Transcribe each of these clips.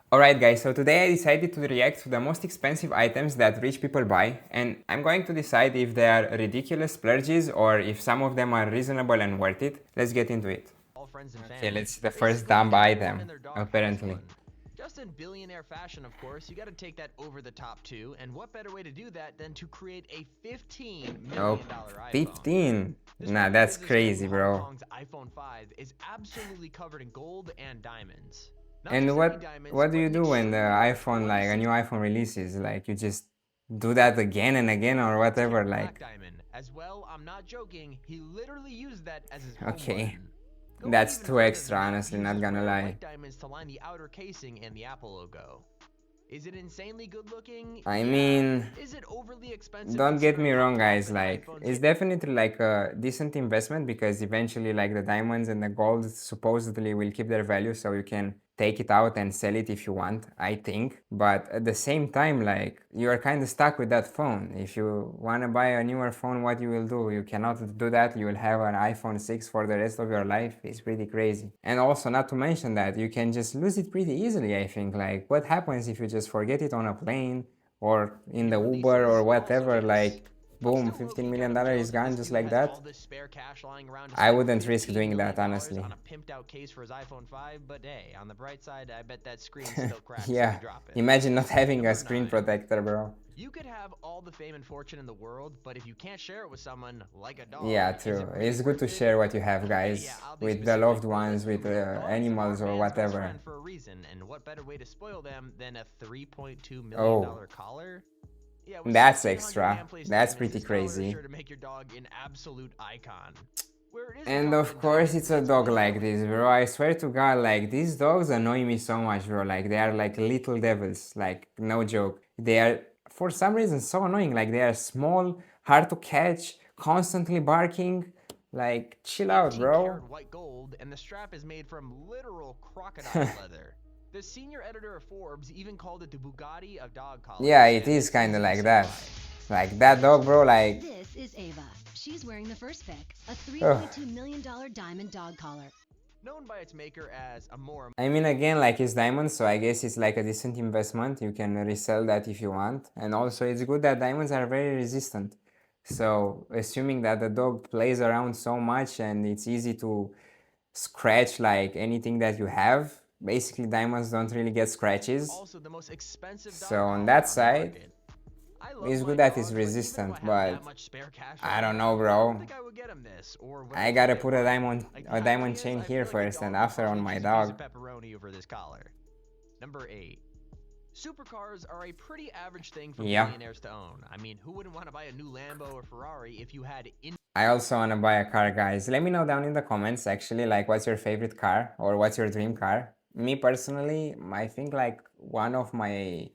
Alright guys, so today I decided to react to the most expensive items that rich people buy, and I'm going to decide if they are ridiculous splurges or if some of them are reasonable and worth it. Let's get into it. All friends and Okay, family. let's see the first Basically dumb everyone item, and their dog has apparently. one. Just in billionaire fashion, of course, you gotta take that over the top too, and what better way to do that than to create a $15 Oh, million iPhone? 15? This Nah, random that's business guy crazy, from Hong bro. Kong's iPhone 5 is absolutely covered in gold and diamonds. Not And just any what diamonds, what do but you an do when the extremely rare iPhone, like a 46 new iPhone releases? Like you just do that again and again or whatever, carat black like, diamond. As well, I'm not joking, he literally used that as his home okay. button. Going That's even too further extra, than that, he honestly, not uses gonna rare lie. white diamonds to line the outer casing and the Apple logo. Is it insanely good looking? I Yeah. mean, Is it overly expensive don't get considering me how wrong guys, often like iPhones it's get definitely like a decent investment because eventually like the diamonds and the gold supposedly will keep their value, so you can take it out and sell it if you want, I think. But at the same time, like you are kind of stuck with that phone. If you want to buy a newer phone, what you will do? You cannot do that. You will have an iPhone 6 for the rest of your life. It's pretty crazy. And also, not to mention that you can just lose it pretty easily, I think. Like what happens if you just forget it on a plane or in the new Uber or releases? Also, whatever? yes. Like I'm boom, still $15 low-key kind million of is jealous that gone this just dude like has that. all this spare cash lying around to I spend wouldn't risk $15 doing that, million honestly. on a pimped-out case for his iPhone 5, but hey, on the bright side, I bet that screen still cracks if you Yeah, drop it. imagine not having a Number screen 9. protector, bro. You could have all the fame and fortune in the world, but if you can't share it with someone like a Yeah, dog, is it true. really It's good worth to it? share what you have, Yeah, guys, I'll be with the specific. loved But let's ones, be with real. Dogs are animals or man's best whatever. friend for a reason, and what better way to spoil them than a $3.2 million Oh, collar? Yeah, with that's 1,600 extra. hand-placed That's diamonds, pretty this collar is crazy. sure to make your dog an absolute icon. Where it isn't And covered of in course diamonds, it's a it's dog really like annoying. this, bro. I swear to God, like these dogs annoy me so much, bro. Like they are like little devils, like no joke. They are for some reason so annoying. Like they are small, hard to catch, constantly barking. Like chill out, 18 bro. karat white gold, and the strap is made from literal crocodile leather. The senior editor of Forbes even called it the Bugatti of dog Yeah, collars, it and is this kind is of like easy that. why. Like that dog, bro. Like, This is Ava. She's wearing the first pick, a ugh. $3.2 million diamond dog collar. Known by its maker as a more I mean, again, like it's diamonds, so I guess it's like a decent investment. You can resell that if you want. And also, it's good that diamonds are very resistant. So, assuming that the dog plays around so much and it's easy to scratch like anything that you have, basically, diamonds don't really get scratches. also the most expensive So, dog on collar that on the side, market. I love it's my good that it's dog, but even though I resistant. have that But much spare cash I right don't know, now, I don't bro. think I would get him this. Or would I I keep gotta it? put Why? Like a the diamond irony is, chain I here feel like the first and dog would after on probably my choose a piece dog. of pepperoni over this collar. Number 8. Supercars are a pretty average thing for Yeah. billionaires to own. I mean, who wouldn't want to buy a new Lambo or Ferrari if you had I also want to buy a car, guys. Let me know down in the comments actually, like what's your favorite car or what's your dream car. Me personally, I think like one of my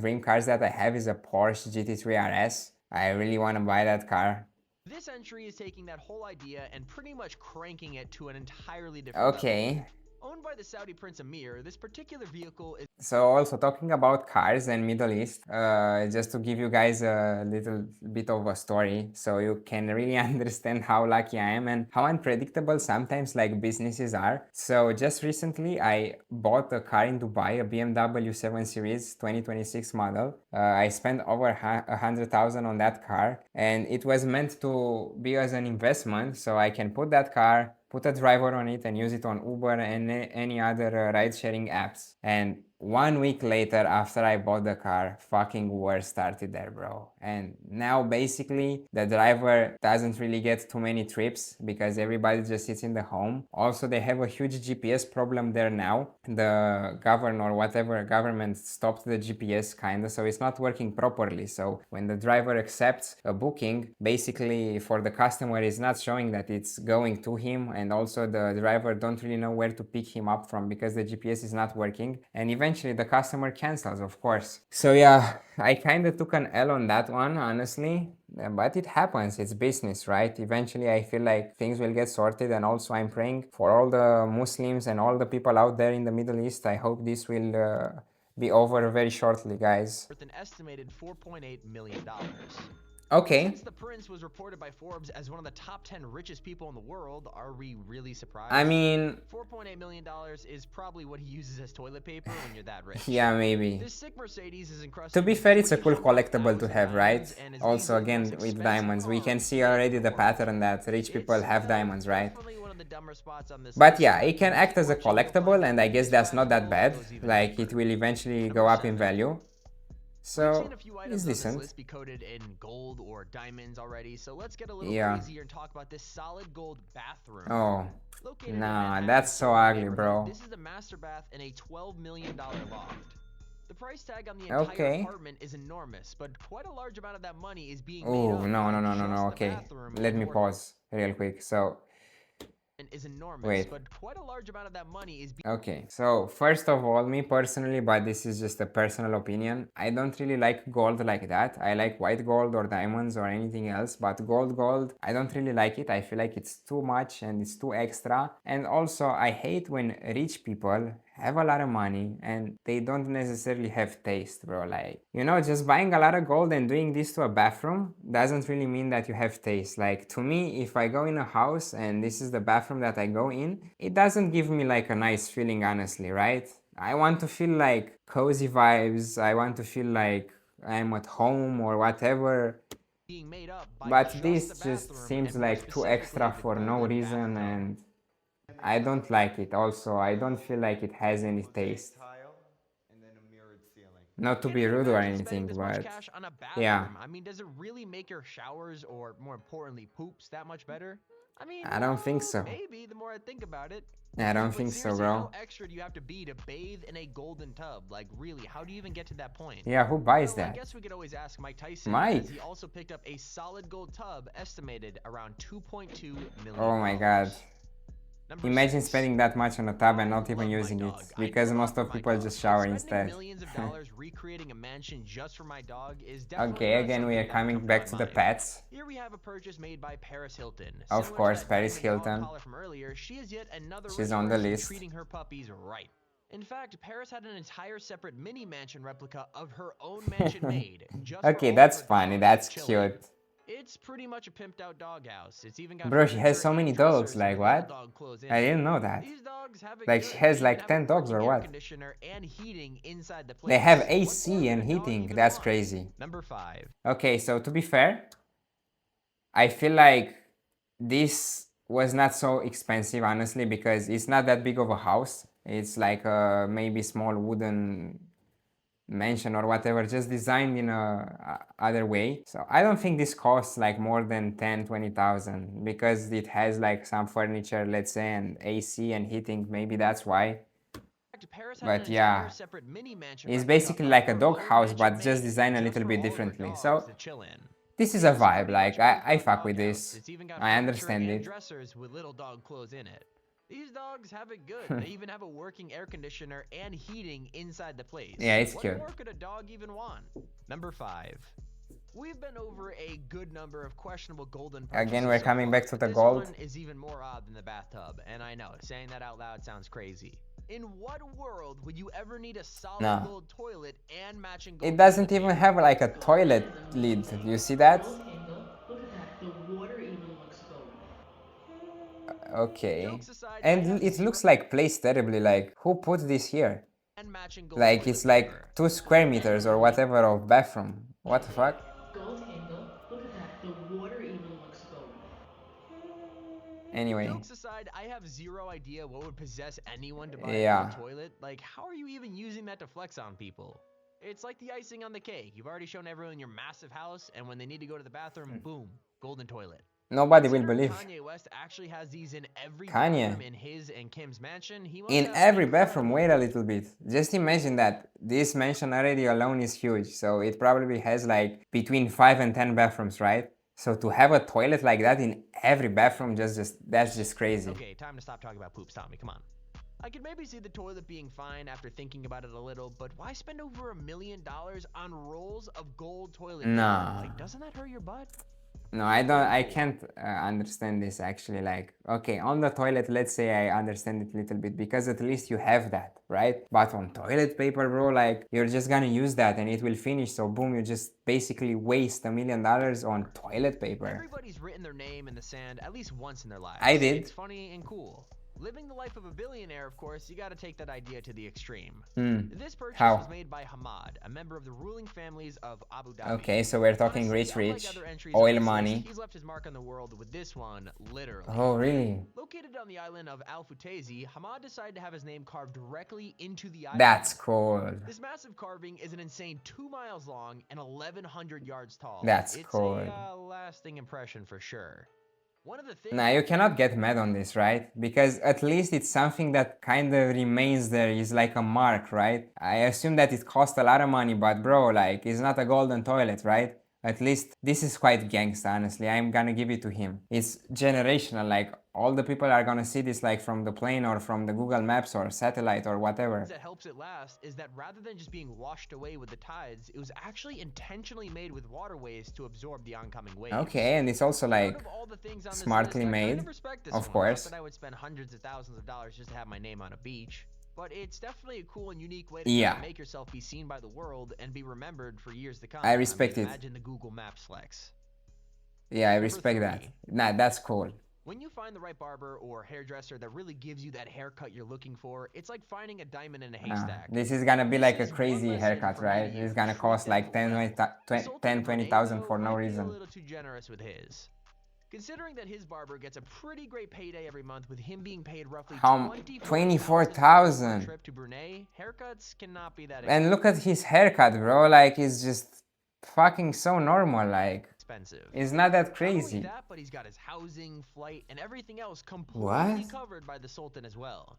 dream cars that I have is a Porsche GT3 RS. I really want to buy that car. This entry is taking that whole idea and pretty much cranking it to an entirely different level. Okay, Owned by the Saudi Prince Emir, this particular vehicle is so also talking about cars and Middle East, just to give you guys a little bit of a story so you can really understand how lucky I am and how unpredictable sometimes like businesses are. So just recently I bought a car in Dubai, a BMW 7 Series 2026 model. I spent over 100,000 on that car and it was meant to be as an investment so I can put that car, put a driver on it and use it on Uber and any other ride sharing apps. And 1 week later, after I bought the car, fucking war started there, bro. And now basically the driver doesn't really get too many trips because everybody just sits in the home. Also, they have a huge GPS problem there now. The governor or whatever government stopped the GPS kinda, so it's not working properly. So when the driver accepts a booking, basically for the customer it's not showing that it's going to him, and also the driver don't really know where to pick him up from because the GPS is not working, and eventually the customer cancels, of course. So yeah, I kind of took an L on that one, honestly. But it happens, it's business, right? Eventually I feel like things will get sorted, and also I'm praying for all the Muslims and all the people out there in the Middle East. I hope this will be over very shortly, guys. worth an estimated $4.8 million. Okay. Since the prince was reported by Forbes as one of the top 10 richest people in the world, are we really surprised? I mean, $4.8 million is probably what he uses as toilet paper when you're that rich. yeah, maybe. This sick Mercedes is To encrusted be with fair, it's a cool 24,000 collectible to have, right? diamonds and is Also, easily the again, most with expensive diamonds, car we on can see wheels in already the the world. pattern that rich people It's have diamonds, right? definitely one of the dumber spots on this But list, yeah, it can when act as a fortune you'll collectible, find and I guess this that's not rabbit that hole bad. goes even Like, deeper. it will eventually Number go up in 7. value. We've seen So, a few it's items on this decent. list be coated in gold or diamonds already, so let's get a little Yeah. crazier and talk about this solid gold bathroom. Oh, Located in nah, Manhattan's that's so Soho ugly, neighborhood, bro. this is the master bath in a $12 million loft. The price tag on the entire Okay. apartment is enormous, but quite a large amount of that money is being made Oh, up no, by no, no, no, just no, the okay. bathroom Let and me or pause real quick. So, is enormous, wait. but quite a large amount of that money is Okay, so first of all, me personally, but this is just a personal opinion, I don't really like gold like that. I like white gold or diamonds or anything else, but gold, I don't really like it. I feel like it's too much and it's too extra. And also, I hate when rich people have a lot of money and they don't necessarily have taste, bro. Like, you know, just buying a lot of gold and doing this to a bathroom doesn't really mean that you have taste. Like, to me, if I go in a house and this is the bathroom that I go in, it doesn't give me like a nice feeling, honestly, right? I want to feel like cozy vibes. I want to feel like I'm at home or whatever. being made up by But just this the just bathroom seems and more like too extra specifically the for no golden reason, bathtub. and I don't like it. Also, I don't feel like it has any Mosaic taste. tile and then a mirrored ceiling. Not to Can't be even rude or imagine spending anything, this much but cash on a yeah, bathroom. I mean, does it really make your showers or more importantly poops that much better? I mean, I don't think well, so. maybe the more I think about it. I don't But think so, seriously, how bro. extra do you have to be to bathe in a golden tub? Like, really, how do you even get to that point? Yeah, who buys Well, I that? guess we could always ask Mike Tyson, Mike? as he also picked up a solid gold tub estimated around $2.2 million. Oh my god. Number Imagine 6. spending that much on a tub and I not even love my using it, dog. I because grew most up of with my people dog, just but shower spending instead. millions of dollars recreating a mansion just for my dog is definitely Okay, not again we are something that would coming come back to to my the mind. pets. Here we have a purchase made by Paris Hilton. Of Similar course, to that Paris diamond dog Hilton. collar from earlier, she is yet another She's rich on the person list. treating her puppies right. In fact, Paris had an entire separate mini mansion replica of her own mansion made just for Okay, all that's of her funny, dogs that's to chill in. cute. It's pretty much a pimped out doghouse. It's even got Bro, she has furniture so and many dogs, dressers like with little what? dog clothes in I it. didn't know that. These dogs have it Like good. she has They even like have 10 a dogs working or air what? conditioner and heating inside the place. They have What more AC could and a dog heating, even that's want? crazy. Number 5. Okay, so to be fair, I feel like this was not so expensive, honestly, because it's not that big of a house. It's like a maybe small wooden mansion or whatever, just designed in a other way. So I don't think this costs like more than 10-20,000, because it has like some furniture, let's say, and AC and heating. Maybe that's why. Paris had But an yeah, entire separate mini mansion it's replica basically of like a her dog own house, mansion but just made designed a just little for bit all of her differently. dogs So to chill in. this is a It's vibe. pretty Like much a I pimped-out fuck with doghouse. this. It's even got I furniture understand and it. dressers with little dog clothes in it. These dogs have it good. They even have a working air conditioner and heating inside the place. Yeah, it's what cute. more could a dog even want? Number 5. We've been over a good number of questionable golden purchases Again, we're so coming far, back to but the this gold. one is even more odd than the bathtub, and I know, saying that out loud sounds crazy. In what world would you ever need a solid No. gold toilet and matching gold It doesn't toilet even paper? have like a toilet lid. Do you see that? Gold handle. Look at that. The water even looks gold. Okay. Jokes aside, I And have it zero looks like placed terribly. Like, who put this here? and matching gold Like, toilet it's like paper. 2 square meters or whatever of bathroom. What the fuck? Gold handle. Look at that. The water even looks gold. Anyway. Jokes aside, I have zero idea what would possess anyone to buy a Yeah. gold toilet. Like, how are you even using that to flex on people? It's like the icing on the cake. You've already shown everyone your massive house, and when they need to go to the bathroom, boom, golden toilet. Nobody will Considering believe. Kanye West actually has these in every Kanye. bathroom in his and Kim's mansion. He must In have every bathroom, incredible wait a little bit. Just imagine that this mansion already alone is huge. So it probably has like between 5 and 10 bathrooms, right? So to have a toilet like that in every bathroom, that's just crazy. Okay, time to stop talking about poops, Tommy. Come on. I could maybe see the toilet being fine after thinking about it a little, but why spend over $1 million on rolls of gold toilet paper? Nah. Like, doesn't that hurt your butt? No, I can't understand this actually. Like, okay, on the toilet, let's say I understand it a little bit because at least you have that, right? But on toilet paper, bro, like, you're just gonna use that and it will finish. So, boom, you just basically waste $1 million on toilet paper. Everybody's written their name in the sand at least once in their lives. I did. It's funny and cool. Living the life of a billionaire, of course, you gotta take that idea to the extreme. This purchase How? was made by Hamad, a member of the ruling families of Abu Dhabi. Okay, so we're talking Honestly, rich, unlike other entries oil on this money. list, he's left his mark on the world with this one, literally. Oh, really? Located on the island of Al Futayzi, Hamad decided to have his name carved directly into the island. That's cool. This massive carving is an insane 2 miles long and 1,100 yards tall. That's it's cool. a lasting impression for sure. One of the things Now, you cannot get mad on this, right? Because at least it's something that kind of remains there, is like a mark, right? I assume that it cost a lot of money, but bro, like, it's not a golden toilet, right? At least this is quite gangsta, honestly. I'm gonna give it to him. It's generational, like, all the people are gonna see this like from the plane or from the Google Maps or satellite or whatever. that helps it last is that rather than just being washed away with the tides, it was actually intentionally made with waterways to absorb the oncoming waves. Okay, and it's also like Out of all the things on this smartly list, I made, kind of respect this of one. course. Not that I would spend hundreds of thousands of dollars just to have my name on a beach, but it's definitely a cool and unique way to Yeah. make yourself be seen by the world and be remembered for years to come. I respect mean, it. Imagine the Google Maps flex. Yeah, I Number respect that. 3. Nah, that's cool. When you find the right barber or hairdresser that really gives you that haircut you're looking for, it's like finding a diamond in a haystack. This is gonna be This like a is one crazy lesson haircut, for right? many of you. It's gonna Treat cost them like 10, well. 20, The Sultan 10 of 20,000 Brunei, for though, no might be reason. a little too generous with his. Considering that his barber gets a pretty great payday every month, with him being paid roughly How- 24,000 for a trip to Brunei, haircuts cannot be that And look at his haircut, bro. Like, it's just fucking so normal. Like, expensive. it's not that Not crazy. only that, but he's got his housing, flight, and everything else completely What? covered by the Sultan as well.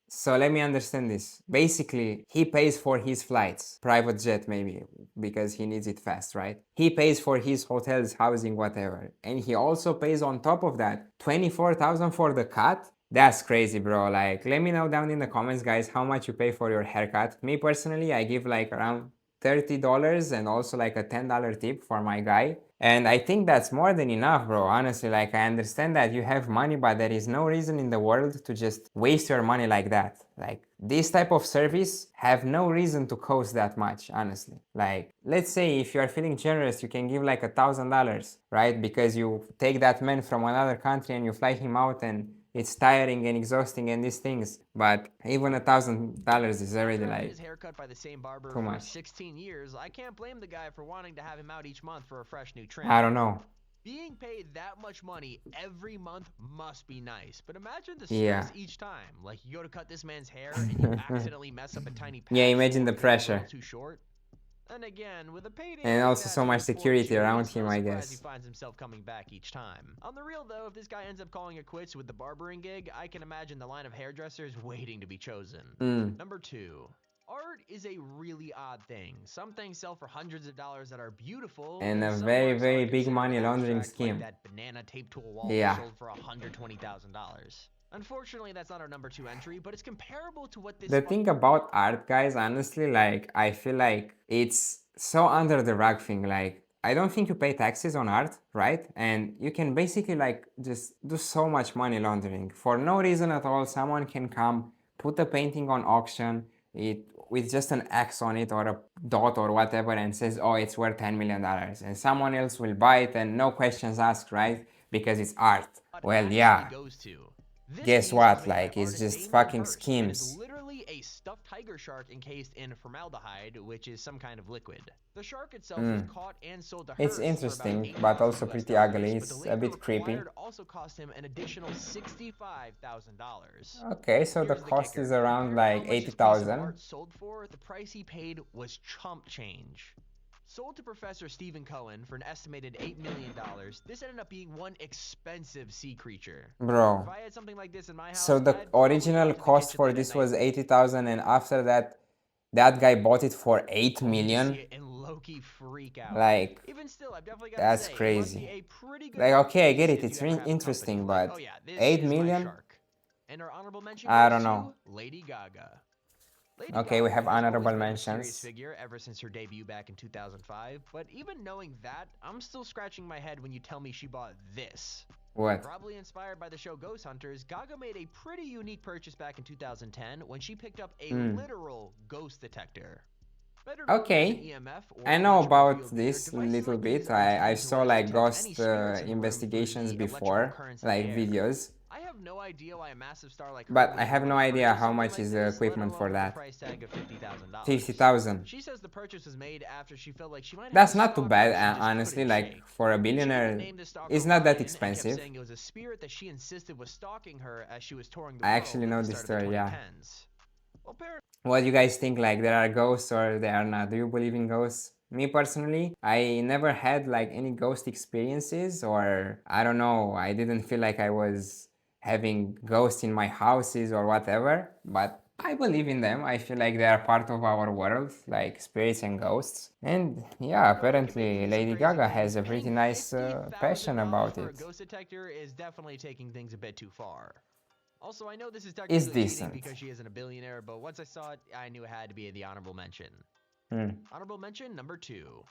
So let me understand this. Basically, he pays for his flights, private jet maybe, because he needs it fast, right? He pays for his hotels, housing, whatever. And he also pays on top of that 24,000 for the cut. That's crazy, bro. Like, let me know down in the comments, guys, how much you pay for your haircut. Me personally, I give like around $30 and also like a $10 tip for my guy. And I think that's more than enough, bro. Honestly, like, I understand that you have money, but there is no reason in the world to just waste your money like that. Like, this type of service have no reason to cost that much, honestly. Like, let's say if you are feeling generous, you can give like $1,000, right? Because you take that man from another country and you fly him out, and it's tiring and exhausting and these things. But even $1,000 is already After having like his haircut by the same barber too for much. 16 years, I can't blame the guy for wanting to have him out each month for a fresh new trim. I don't know. Being paid that much money every month must be nice, but imagine the Yeah. stress each time. Like, you go to cut this man's hair and you accidentally mess up a tiny patch. Yeah, imagine or the cut it a little pressure. Too short. And again, with a payday And like also that so to much support security you, around it's no him, I surprise guess. he finds himself coming back each time. On the real though, if this guy ends up calling it quits with the barbering gig, I can imagine the line of hairdressers waiting to be chosen. Number 2. Art is a really odd thing. Some things sell for hundreds of dollars that are beautiful, And a some very, works very are big considered money laundering abstract, scheme. like that banana taped to a wall Yeah. that sold for $120,000. Unfortunately, that's not our number 2 entry, but it's comparable to what this The thing about art, guys, honestly, like, I feel like it's so under the rug thing. Like, I don't think you pay taxes on art, right? And you can basically like just do so much money laundering for no reason at all. Someone can come, put a painting on auction, it with just an X on it or a dot or whatever, and says, oh, it's worth $10 million. And someone else will buy it and no questions asked, right? Because it's art. Well, actually yeah. goes to. This Guess piece what? was made by Like, it's artist just Damien fucking Hirst, and is schemes. literally a stuffed tiger shark encased in formaldehyde, which is some kind of liquid. The shark itself was caught and sold to It's Hearst for about interesting, but $8,000 also US pretty dollars, ugly. but the It's a labor bit creepy. required also cost him an additional $65,000. Okay, so the Here's cost kicker. is around Compared to like how much this piece of 80,000. art sold for, the price he paid was chump change. Sold to Professor Stephen Cohen for an estimated $8 million, this ended up being one expensive sea creature. Bro. If I had something like this in my house, So the I'd probably original go to the cost kitchen for late at this night was 80,000, and after that, that guy bought it for 8 only to million. see it and low-key freak out. Like, Even still, I've definitely got to that's say, it must crazy. be a pretty good Like, art okay, I piece get it. if It's you ever have a interesting, company. but Like, oh yeah, this 8 is my million? shark. And our honorable mention I goes don't to know. Lady Gaga. Lady Okay, we Gaga have has always honorable been a serious mentions. figure ever since her debut back in 2005, but even knowing that, I'm still scratching my head when you tell me she bought this. What? Probably inspired by the show Ghost Hunters, Gaga made a pretty unique purchase back in 2010 when she picked up a literal ghost detector. Better known as an Okay, EMF or I know electrical about field meter, this devices little like these bit. are I intended to saw like detect any ghost spirits in a room through investigations the electrical before, currents in the like air. videos, I have no idea why a massive star like her but would I have even no want to idea purchase how something much like is the this, let equipment for alone with a that. price tag of $50,000. 50,000. She says the purchase was made after she felt like she might have That's a not too bad, stalker she just honestly, couldn't like shake. for a She even billionaire, named the stalker it's not that Ryan and kept expensive. saying it was a spirit that she insisted was stalking her as she was touring the I world actually at know the this start of the story, yeah. 2010s. Well, What do you guys think? Like there are ghosts or they are not? Do you believe in ghosts? Me personally, I never had like any ghost experiences, or I don't know, I didn't feel like I was having ghosts in my houses or whatever, but I believe in them. I feel like they are part of our world, like spirits and ghosts. And yeah, Can make apparently these some Lady crazy Gaga things. has a pretty Paying nice passion $50,000 about for a it. ghost detector is definitely taking things a bit too far. Also, I know this is It's technically cheating decent. because she isn't a billionaire, but once I saw it, I knew it had to be the honorable mention. Hmm. Honorable mention number 2.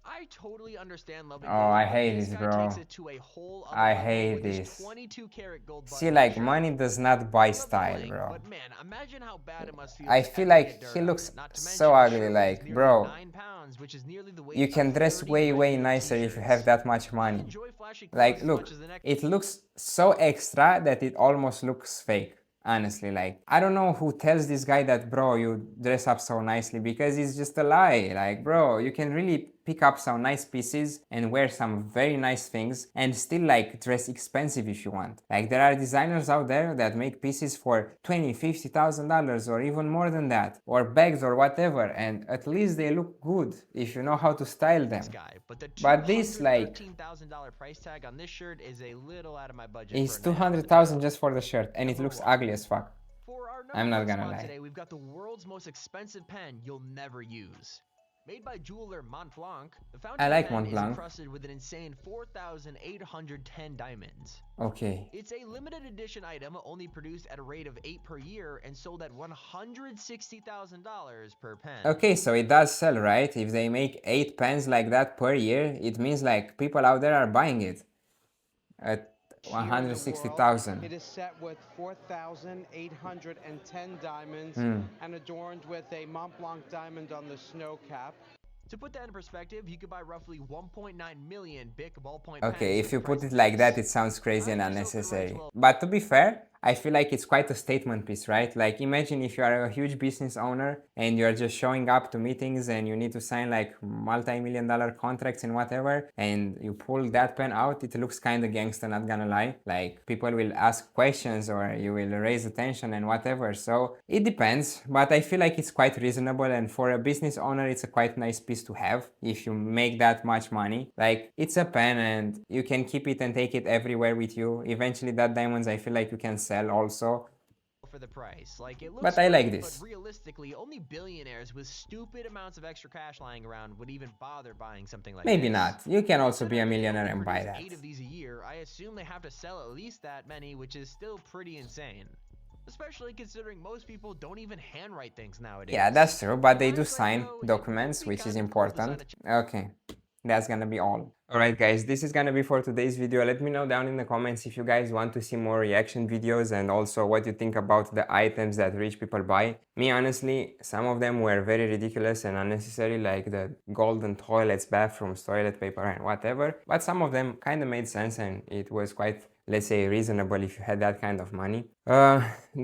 I totally understand loving Oh, gold, I but hate this this, guy takes bro. it to a whole other I level hate with his this. 22 karat gold See, button-up like, shirt. money does not buy I love the style, bling, bro. but man, imagine how bad it must feel I to feel ever like get he dirt on looks it. Not to so mention, the ugly, shirt weighs like, nearly bro. 9 pounds, which is nearly the You weight of can dress 30 way regular nicer if you have t-shirts. that much I money. enjoy flashy clothes Like, as much look, as the next. it looks so extra that it almost looks fake. Honestly, like, I don't know who tells this guy that, bro, you dress up so nicely, because it's just a lie. Like, bro, you can really pick up some nice pieces and wear some very nice things and still like dress expensive if you want. Like, there are designers out there that make pieces for $20,000, $50,000 or even more than that, or bags or whatever, and at least they look good if you know how to style them. Guy, but the But this, like, $213,000 price tag on this shirt is a little out of my budget for is a night out with the 200,000 child. just for the shirt, and it Number looks 1. ugly as fuck. For our number I'm not 1 gonna spot lie. today, we've got the world's most expensive pen you'll never use. Made by jeweler Montblanc, the I fountain like pen is Montblanc. encrusted with an insane 4,810 diamonds. Okay. It's a limited edition item only produced at a rate of 8 per year and sold at $160,000 per pen. Okay, so it does sell, right? If they make 8 pens like that per year, it means like people out there are buying it at Here in the world, 160,000. it is set with 4,810 diamonds and adorned with a Mont Blanc diamond on the snow cap. To put that in perspective, you could buy roughly 1.9 million Bic ballpoint Okay, pens if for you the price put it of like that, this. it sounds crazy and Buy yourself the right unnecessary. to a- But to be fair, I feel like it's quite a statement piece, right? Like, imagine if you are a huge business owner and you're just showing up to meetings and you need to sign like multi-million-dollar contracts and whatever, and you pull that pen out, it looks kind of gangster, not gonna lie. Like, people will ask questions or you will raise attention and whatever. So it depends, but I feel like it's quite reasonable, and for a business owner, it's a quite nice piece to have if you make that much money. Like, it's a pen and you can keep it and take it everywhere with you. Eventually that diamonds, I feel like you can sell also. for the price. Like, it looks But I like great, this. but realistically, only billionaires with stupid amounts of extra cash lying around would even bother buying something like Maybe this. not. You can also be a Considering they millionaire only and buy produce that. 8 of these a year, I assume they have to sell at least that many, which is still pretty insane. Especially considering most people don't even handwrite things nowadays. Yeah, that's true, but they do In hindsight, sign though, it would documents, be which is kinda cool to sign important. Okay, that's gonna be all. Alright guys, this is gonna be for today's video. Let me know down in the comments if you guys want to see more reaction videos and also what you think about the items that rich people buy. Me, honestly, some of them were very ridiculous and unnecessary, like the golden toilets, bathrooms, toilet paper and whatever, but some of them kind of made sense and it was quite, let's say, reasonable if you had that kind of money.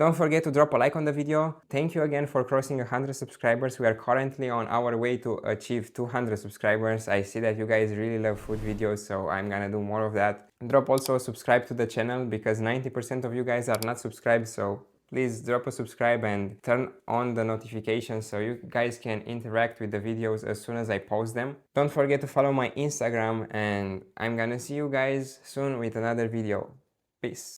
Don't forget to drop a like on the video. Thank you again for crossing 100 subscribers. We are currently on our way to achieve 200 subscribers. I see that you guys really love food videos, so I'm gonna do more of that. Drop also subscribe to the channel because 90% of you guys are not subscribed, so please drop a subscribe and turn on the notifications so you guys can interact with the videos as soon as I post them. Don't forget to follow my Instagram, and I'm gonna see you guys soon with another video. Peace.